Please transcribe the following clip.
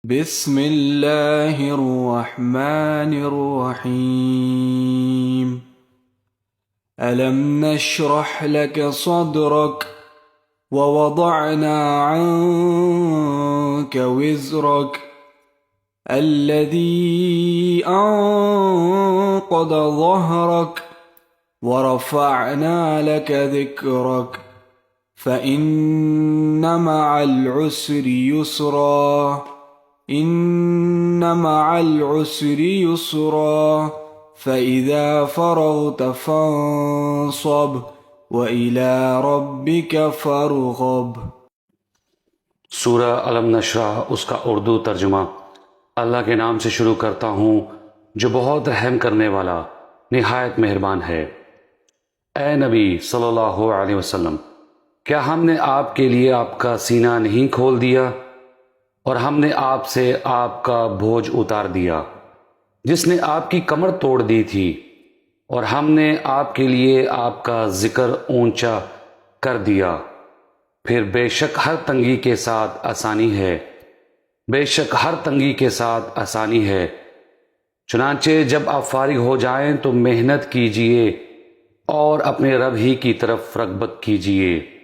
بسم الله الرحمن الرحيم. ألم نشرح لك صدرك ووضعنا عنك وزرك الذي أنقض ظهرك ورفعنا لك ذكرك فإن مع العسر يسرا إن مع العسر يسرا فإذا فرغت فانصب وإلى ربك فارغب। सूरह अलम नशरह, उसका उर्दू तर्जुमा। अल्लाह के नाम से शुरू करता हूँ जो बहुत रहम करने वाला निहायत मेहरबान है। ए नबी सल्लल्लाहु अलैहि वसल्लम, क्या हमने आपके लिए आपका सीना नहीं खोल दिया और हमने आपसे आपका बोझ उतार दिया, जिसने आपकी कमर तोड़ दी थी, और हमने आपके लिए आपका जिक्र ऊंचा कर दिया। फिर बेशक हर तंगी के साथ आसानी है, बेशक हर तंगी के साथ आसानी है। चुनांचे जब आप फारिग हो जाएं तो मेहनत कीजिए और अपने रब ही की तरफ रग़बत कीजिए।